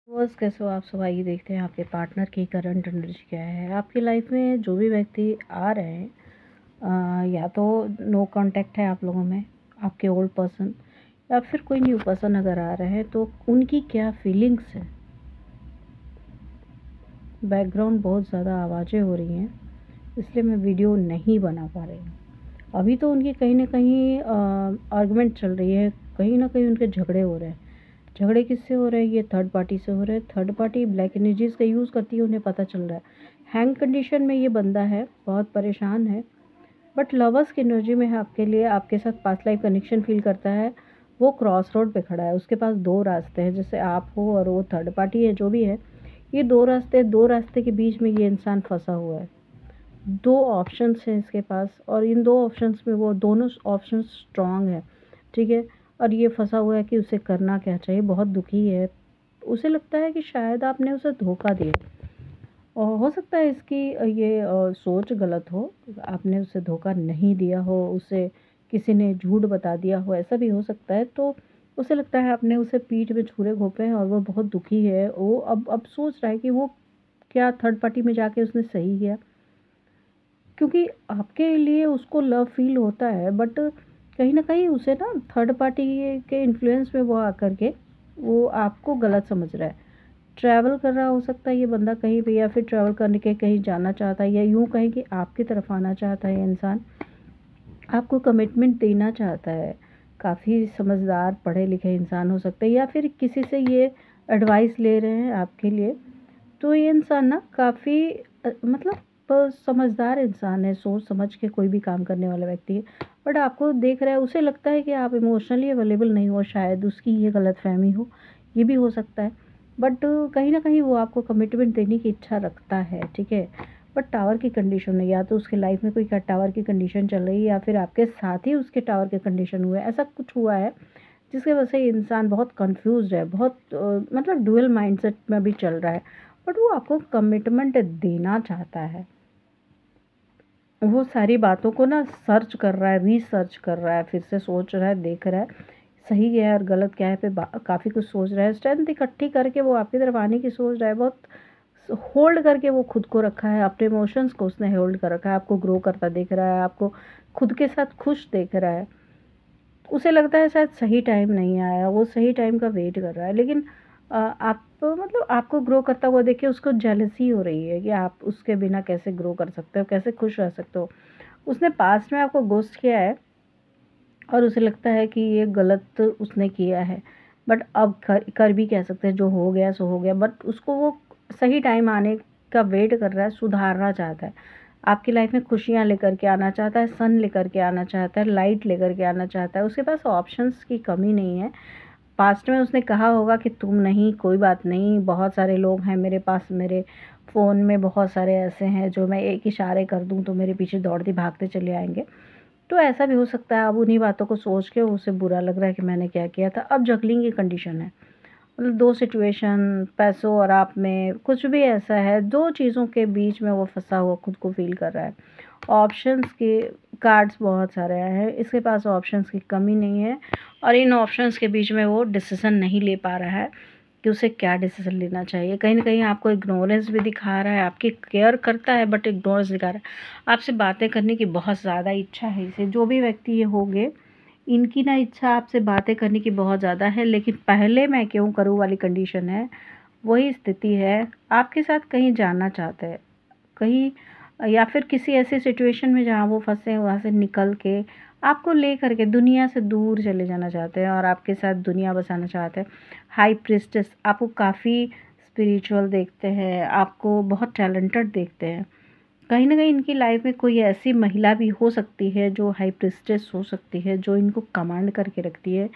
बस कैसे हो आप सब? आइए देखते हैं आपके पार्टनर की करंट एनर्जी क्या है। आपकी लाइफ में जो भी व्यक्ति आ रहे हैं, या तो नो कांटेक्ट है आप लोगों में, आपके ओल्ड पर्सन, या फिर कोई न्यू पर्सन अगर आ रहे हैं तो उनकी क्या फीलिंग्स है। बैकग्राउंड बहुत ज़्यादा आवाज़ें हो रही हैं, इसलिए मैं वीडियो नहीं बना पा रही हूँ। अभी तो उनकी कहीं ना कहीं आर्गुमेंट चल रही है, कहीं ना कहीं उनके झगड़े हो रहे हैं। झगड़े किससे हो रहे हैं? ये थर्ड पार्टी से हो रहे हैं। थर्ड पार्टी ब्लैक एनर्जीज का यूज़ करती है, उन्हें पता चल रहा है। हैंग कंडीशन में ये बंदा है, बहुत परेशान है, बट लवर्स की एनर्जी में है आपके लिए। आपके साथ पास्ट लाइफ कनेक्शन फील करता है। वो क्रॉस रोड पे खड़ा है, उसके पास दो रास्ते हैं, जैसे आप हो और वो थर्ड पार्टी है जो भी है। ये दो रास्ते के बीच में ये इंसान फंसा हुआ है। दो ऑप्शंस हैं इसके पास, और इन दो ऑप्शंस में वो दोनों ऑप्शंस स्ट्रांग है, ठीक है। और ये फंसा हुआ है कि उसे करना क्या चाहिए, बहुत दुखी है। उसे लगता है कि शायद आपने उसे धोखा दिया, और हो सकता है इसकी ये सोच गलत हो। आपने उसे धोखा नहीं दिया हो, उसे किसी ने झूठ बता दिया हो, ऐसा भी हो सकता है। तो उसे लगता है आपने उसे पीठ में छुरे घोंपे हैं, और वो बहुत दुखी है। वो अब सोच रहा है कि वो क्या थर्ड पार्टी में जाके उसने सही किया, क्योंकि आपके लिए उसको लव फील होता है, बट कहीं न कहीं उसे ना थर्ड पार्टी के इन्फ्लुएंस में वो आकर के वो आपको गलत समझ रहा है। ट्रैवल कर रहा हो सकता है ये बंदा कहीं पे, या फिर ट्रैवल करने के कहीं जाना चाहता है, या यूँ कहें कि आपकी तरफ आना चाहता है ये इंसान। आपको कमिटमेंट देना चाहता है। काफ़ी समझदार पढ़े लिखे इंसान हो सकते हैं, या फिर किसी से ये एडवाइस ले रहे हैं आपके लिए। तो ये इंसान ना काफ़ी मतलब समझदार इंसान है, सोच समझ के कोई भी काम करने वाला व्यक्ति है। बट आपको देख रहा है, उसे लगता है कि आप इमोशनली अवेलेबल नहीं हो, शायद उसकी ये गलतफ़हमी हो, ये भी हो सकता है। बट कहीं न कहीं वो आपको कमिटमेंट देने की इच्छा रखता है, ठीक है। बट टावर की कंडीशन में, या तो उसकी लाइफ़ में कोई टावर की कंडीशन चल रही है, या फिर आपके साथ ही उसके टावर के कंडीशन हुए हैं, ऐसा कुछ हुआ है जिसकी वजह से ये इंसान बहुत कन्फ्यूज़्ड है, बहुत मतलब डुअल माइंडसेट में भी चल रहा है। बट वो आपको कमिटमेंट देना चाहता है। वो सारी बातों को ना सर्च कर रहा है, रिसर्च कर रहा है, फिर से सोच रहा है, देख रहा है, सही क्या है और गलत क्या है पे काफ़ी कुछ सोच रहा है। स्ट्रेंथ इकट्ठी करके वो आपकी तरफ आने की सोच रहा है। बहुत होल्ड करके वो खुद को रखा है, अपने इमोशंस को उसने होल्ड कर रखा है। आपको ग्रो करता देख रहा है, आपको खुद के साथ खुश देख रहा है। उसे लगता है शायद सही टाइम नहीं आया, वो सही टाइम का वेट कर रहा है। लेकिन आप मतलब आपको ग्रो करता हुआ देख के उसको जेलसी हो रही है कि आप उसके बिना कैसे ग्रो कर सकते हो, कैसे खुश रह सकते हो। उसने पास्ट में आपको घोस्ट किया है, और उसे लगता है कि ये गलत उसने किया है। बट अब कर भी कह सकते हैं, जो हो गया सो हो गया। बट उसको वो सही टाइम आने का वेट कर रहा है, सुधारना चाहता है, आपकी लाइफ में खुशियाँ लेकर के आना चाहता है, सन लेकर के आना चाहता है, लाइट लेकर के आना चाहता है। उसके पास ऑप्शंस की कमी नहीं है। पास्ट में उसने कहा होगा कि तुम नहीं, कोई बात नहीं, बहुत सारे लोग हैं मेरे पास, मेरे फ़ोन में बहुत सारे ऐसे हैं जो मैं एक इशारे कर दूँ तो मेरे पीछे दौड़ते भागते चले आएँगे। तो ऐसा भी हो सकता है, अब उन्हीं बातों को सोच के उसे बुरा लग रहा है कि मैंने क्या किया था। अब जगलिंग की कंडीशन है, मतलब 2 सिचुएशन, पैसों और आप में कुछ भी ऐसा है, 2 चीज़ों के बीच में वो फँसा हुआ खुद को फ़ील कर रहा है। ऑप्शंस के कार्ड्स बहुत सारे आए हैं, इसके पास ऑप्शंस की कमी नहीं है, और इन ऑप्शंस के बीच में वो डिसीज़न नहीं ले पा रहा है कि उसे क्या डिसीज़न लेना चाहिए। कहीं न कहीं आपको इग्नोरेंस भी दिखा रहा है, आपकी केयर करता है बट इग्नोरेंस दिखा रहा है। आपसे बातें करने की बहुत ज़्यादा इच्छा है इसे, जो भी व्यक्ति ये होंगे, इनकी ना इच्छा आपसे बातें करने की बहुत ज़्यादा है, लेकिन पहले मैं क्यों करूँ वाली कंडीशन है, वही स्थिति है। आपके साथ कहीं जाना चाहते हैं, कहीं, या फिर किसी ऐसी सिचुएशन में जहाँ वो फँसे हैं वहाँ से निकल के आपको ले करके दुनिया से दूर चले जाना चाहते हैं, और आपके साथ दुनिया बसाना चाहते हैं। हाई प्रीस्टेस आपको काफ़ी स्पिरिचुअल देखते हैं, आपको बहुत टैलेंटेड देखते हैं। कहीं न कहीं इनकी लाइफ में कोई ऐसी महिला भी हो सकती है जो हाई प्रीस्टेस हो सकती है, जो इनको कमांड करके रखती है,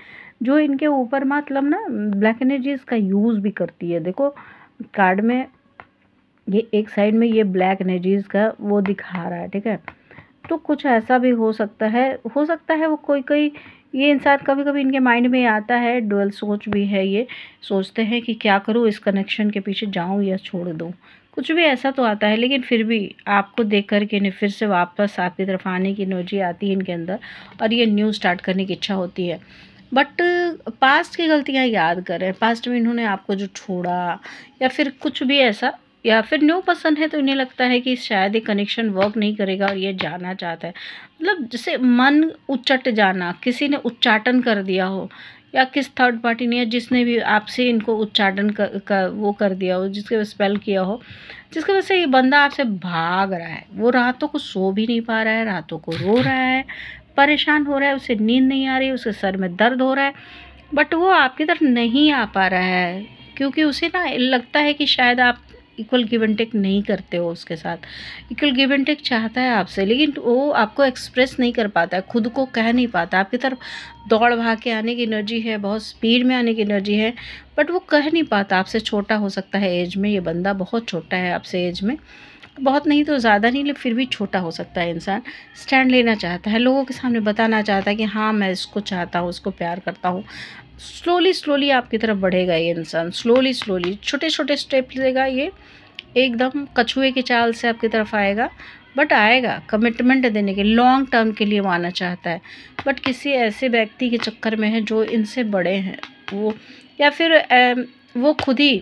जो इनके ऊपर मतलब ना ब्लैक एनर्जीज़ का यूज़ भी करती है। देखो कार्ड में ये एक साइड में ये ब्लैक एनर्जीज़ का वो दिखा रहा है, ठीक है। तो कुछ ऐसा भी हो सकता है वो कोई ये इंसान कभी-कभी इनके माइंड में आता है, डुअल सोच भी है ये, सोचते हैं कि क्या करूँ, इस कनेक्शन के पीछे जाऊँ या छोड़ दूँ? कुछ भी ऐसा तो आता है, लेकिन फिर भी आपको देख कर के इन्हें फिर से वापस आपकी तरफ आने की एनर्जी आती है इनके अंदर, और ये न्यू स्टार्ट करने की इच्छा होती है। बट पास्ट की गलतियाँ याद करें, पास्ट में इन्होंने आपको जो छोड़ा या फिर कुछ भी ऐसा, या फिर न्यू पर्सन है तो इन्हें लगता है कि शायद ये कनेक्शन वर्क नहीं करेगा और ये जाना चाहता है। मतलब जैसे मन उचट जाना, किसी ने उच्चाटन कर दिया हो, या किस थर्ड पार्टी ने, जिसने भी आपसे इनको उच्चाटन वो कर दिया हो, जिसके स्पेल किया हो, जिसकी वजह से ये बंदा आपसे भाग रहा है। वो रातों को सो भी नहीं पा रहा है, रातों को रो रहा है, परेशान हो रहा है, उसे नींद नहीं आ रही, उसके सर में दर्द हो रहा है, बट वो आपकी तरफ नहीं आ पा रहा है क्योंकि उसे ना लगता है कि शायद आप इक्वल गिव एंड टेक नहीं करते हो उसके साथ। इक्वल गिव एंड टेक चाहता है आपसे, लेकिन वो आपको एक्सप्रेस नहीं कर पाता है, खुद को कह नहीं पाता। आपकी तरफ दौड़ भाग के आने की एनर्जी है, बहुत स्पीड में आने की एनर्जी है, बट वो कह नहीं पाता। आपसे छोटा हो सकता है एज में, ये बंदा बहुत छोटा है आपसे एज में, बहुत नहीं तो ज़्यादा नहीं, लेकिन फिर भी छोटा हो सकता है इंसान। स्टैंड लेना चाहता है, लोगों के सामने बताना चाहता है कि हाँ मैं इसको चाहता हूँ, इसको प्यार करता हूँ। स्लोली स्लोली आपकी तरफ बढ़ेगा ये इंसान, स्लोली स्लोली छोटे छोटे स्टेप लेगा ये, एकदम कछुए की चाल से आपकी तरफ आएगा, बट आएगा। कमिटमेंट देने के लॉन्ग टर्म के लिए वो आना चाहता है, बट किसी ऐसे व्यक्ति के चक्कर में है जो इनसे बड़े हैं वो, या फिर वो खुद ही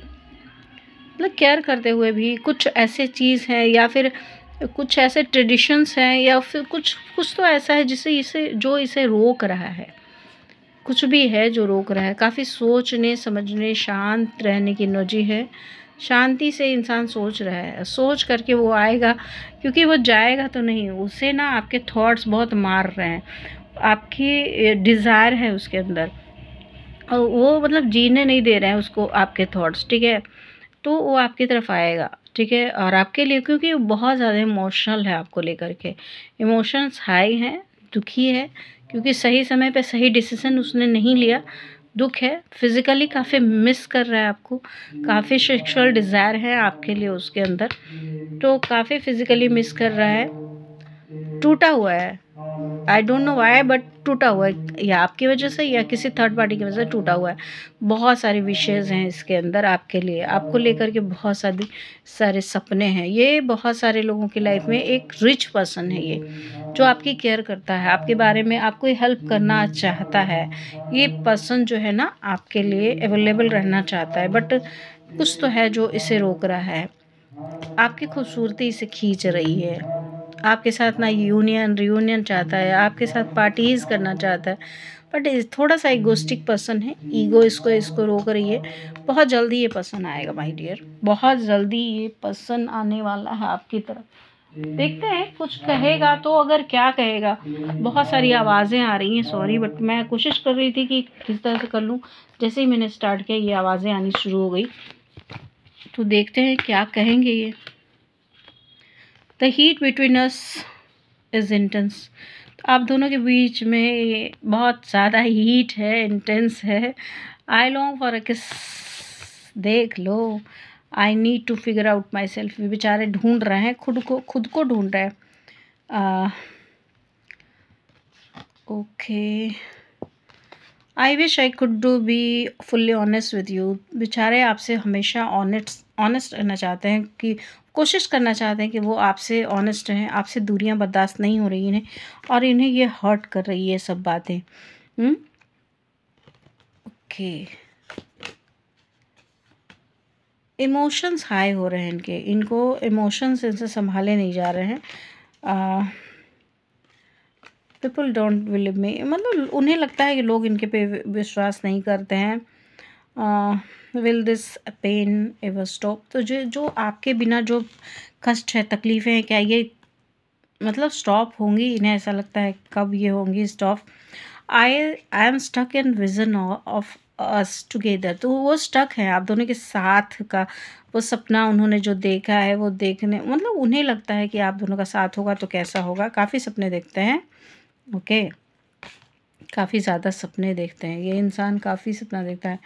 मतलब केयर करते हुए भी कुछ ऐसे चीज़ है, या फिर कुछ ऐसे ट्रेडिशंस हैं, या फिर कुछ कुछ तो ऐसा है जिसे इसे रोक रहा है, कुछ भी है जो रोक रहा है। काफ़ी सोचने समझने शांत रहने की एनर्जी है, शांति से इंसान सोच रहा है, सोच करके वो आएगा, क्योंकि वो जाएगा तो नहीं, उसे ना आपके थॉट्स बहुत मार रहे हैं, आपकी डिज़ायर है उसके अंदर, और वो मतलब जीने नहीं दे रहे हैं उसको आपके थॉट्स, ठीक है। तो वो आपकी तरफ आएगा, ठीक है, और आपके लिए, क्योंकि वो बहुत ज़्यादा इमोशनल है आपको लेकर के, इमोशंस हाई हैं, दुखी है, क्योंकि सही समय पे सही डिसीजन उसने नहीं लिया, दुख है। फिज़िकली काफ़ी मिस कर रहा है आपको, काफ़ी सेक्सुअल डिज़ायर है आपके लिए उसके अंदर, तो काफ़ी फिज़िकली मिस कर रहा है, टूटा हुआ है। I don't know why, but टूटा हुआ है, या आपकी वजह से या किसी थर्ड पार्टी की वजह से टूटा हुआ है। बहुत सारी विशेज़ हैं इसके अंदर आपके लिए, आपको लेकर के बहुत सारे सपने हैं। ये बहुत सारे लोगों की लाइफ में एक रिच पर्सन है ये, जो आपकी केयर करता है, आपके बारे में आपको हेल्प करना चाहता है। ये पर्सन जो है ना आपके लिए अवेलेबल रहना चाहता है, बट कुछ तो है जो इसे रोक रहा है। आपकी खूबसूरती इसे खींच रही है, आपके साथ ना यूनियन रियूनियन चाहता है, आपके साथ पार्टीज़ करना चाहता है, बट थोड़ा सा इगोस्टिक पर्सन है, ईगो इसको रोक रही है। बहुत जल्दी ये पर्सन आएगा माय डियर, बहुत जल्दी ये पर्सन आने वाला है आपकी तरफ। देखते हैं कुछ कहेगा तो, अगर क्या कहेगा। बहुत सारी आवाज़ें आ रही हैं, सॉरी, बट मैं कोशिश कर रही थी कि किस तरह से कर लूँ। जैसे ही मैंने स्टार्ट किया ये आवाज़ें आनी शुरू हो गई, तो देखते हैं क्या कहेंगे ये। The heat between us is intense. आप दोनों के बीच में बहुत ज़्यादा हीट है, इंटेंस है। I long for a kiss, देख लो। I need to figure out my self. ये बेचारे ढूंढ रहे हैं खुद को ढूंढ रहे हैं। Okay, I wish I could do be fully honest with you. बेचारे आपसे हमेशा ऑनेस्ट रहना चाहते हैं, कि कोशिश करना चाहते हैं कि वो आपसे ऑनेस्ट रहें। आपसे दूरियां बर्दाश्त नहीं हो रही इन्हें, और इन्हें ये हर्ट कर रही है सब बातें। ओके, इमोशंस हाई हो रहे हैं इनको इमोशंस इनसे संभाले नहीं जा रहे हैं। पीपल डोंट बिलीव मी, मतलब उन्हें लगता है कि लोग इनके पे विश्वास नहीं करते हैं। Will this pain ever stop. तो जो आपके बिना जो कष्ट है, तकलीफ़ें हैं, क्या ये मतलब स्टॉप होंगी? इन्हें ऐसा लगता है कब ये होंगी stop. I am stuck in vision of us together. तो वो स्टक हैं आप दोनों के साथ का, वो सपना उन्होंने जो देखा है, वो देखने, मतलब उन्हें लगता है कि आप दोनों का साथ होगा तो कैसा होगा। काफ़ी सपने देखते हैं, ओके, काफ़ी ज़्यादा सपने देखते हैं ये इंसान, काफ़ी सपना देखता है।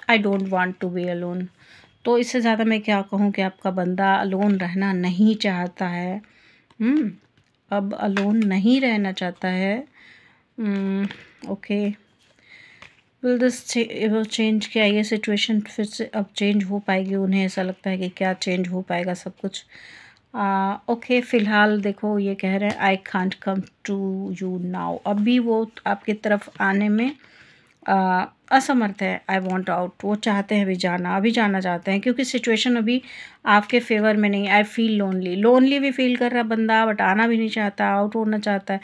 I don't want to be alone. तो इससे ज़्यादा मैं क्या कहूँ कि आपका बंदा अलोन रहना नहीं चाहता है। अब अलोन नहीं रहना चाहता है। Okay, will this change? क्या ये सिचुएशन फिर से अब चेंज हो पाएगी? उन्हें ऐसा लगता है कि क्या चेंज हो पाएगा सब कुछ। ओके, फ़िलहाल देखो ये कह रहे हैं I can't come to you now. अभी वो आपकी तरफ आने में असमर्थ है। आई वांट आउट, वो चाहते हैं अभी जाना चाहते हैं क्योंकि सिचुएशन अभी आपके फेवर में नहीं। आई फील लोनली, लोनली भी फील कर रहा बंदा, बट आना भी नहीं चाहता, आउट होना चाहता है।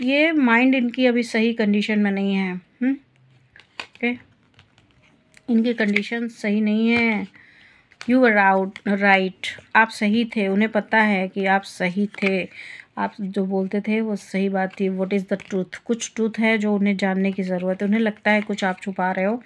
ये माइंड इनकी अभी सही कंडीशन में नहीं है। ओके, इनकी कंडीशन सही नहीं है। यू आर आउट राइट, आप सही थे, उन्हें पता है कि आप सही थे, आप जो बोलते थे वो सही बात थी। व्हाट इज़ द ट्रूथ, कुछ ट्रूथ है जो उन्हें जानने की ज़रूरत है। उन्हें लगता है कुछ आप छुपा रहे हो।